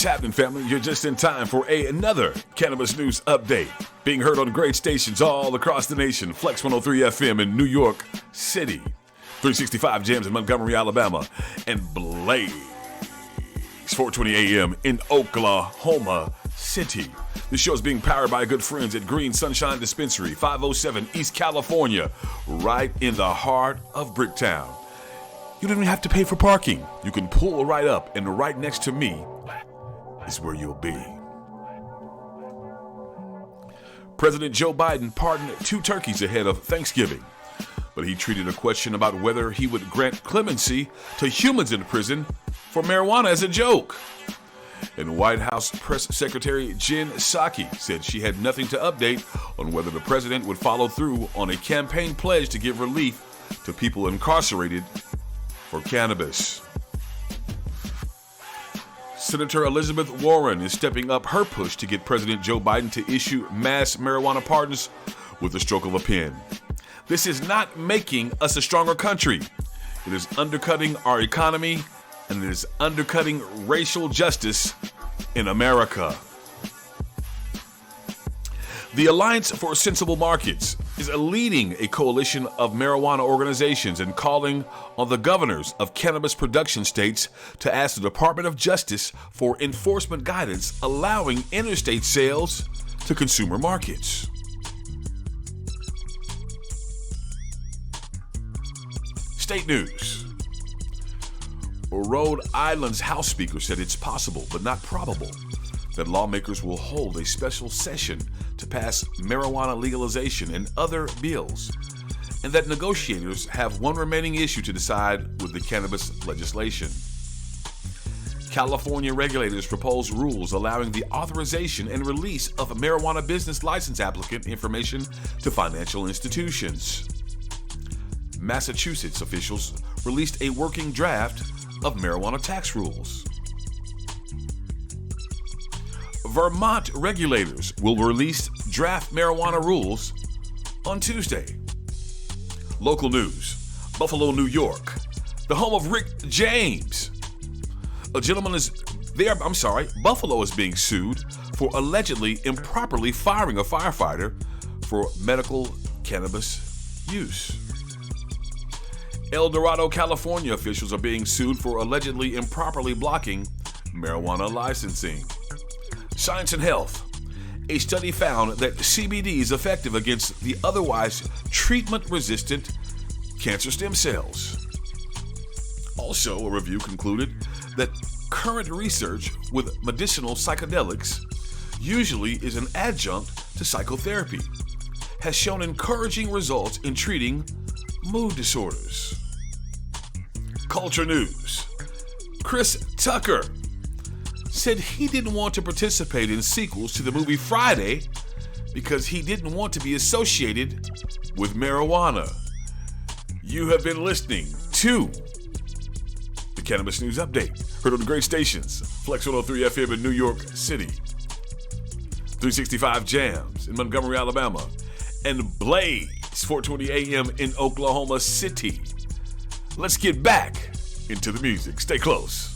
What's happening, family? You're just in time for another Cannabis News Update. Being heard on great stations all across the nation. Flex 103 FM in New York City. 365 Jams in Montgomery, Alabama. And Blaze 420 AM in Oklahoma City. This show is being powered by good friends at Green Sunshine Dispensary, 507 East California, right in the heart of Bricktown. You don't even have to pay for parking. You can pull right up, and right next to me is where you'll be. President Joe Biden pardoned 2 turkeys ahead of Thanksgiving, but he treated a question about whether he would grant clemency to humans in prison for marijuana as a joke. And White House Press Secretary Jen Psaki said she had nothing to update on whether the president would follow through on a campaign pledge to give relief to people incarcerated for cannabis. Senator Elizabeth Warren is stepping up her push to get President Joe Biden to issue mass marijuana pardons with the stroke of a pen. This is not making us a stronger country. It is undercutting our economy, and it is undercutting racial justice in America. The Alliance for Sensible Markets is leading a coalition of marijuana organizations and calling on the governors of cannabis production states to ask the Department of Justice for enforcement guidance allowing interstate sales to consumer markets. State news. Rhode Island's House Speaker said it's possible, but not probable, that lawmakers will hold a special session to pass marijuana legalization and other bills, and that negotiators have one remaining issue to decide with the cannabis legislation. California regulators propose rules allowing the authorization and release of marijuana business license applicant information to financial institutions. Massachusetts officials released a working draft of marijuana tax rules. Vermont regulators will release draft marijuana rules on Tuesday. Local news. Buffalo, New York, the home of Rick James. Buffalo is being sued for allegedly improperly firing a firefighter for medical cannabis use. El Dorado, California officials are being sued for allegedly improperly blocking marijuana licensing. Science and Health. A study found that CBD is effective against the otherwise treatment-resistant cancer stem cells. Also, a review concluded that current research with medicinal psychedelics, usually is an adjunct to psychotherapy, has shown encouraging results in treating mood disorders. Culture news. Chris Tucker said he didn't want to participate in sequels to the movie Friday because he didn't want to be associated with marijuana. You have been listening to the Cannabis News Update, heard on the great stations, Flex 103 FM in New York City, 365 Jams in Montgomery, Alabama, and Blaze 420 AM in Oklahoma City. Let's get back into the music. Stay close.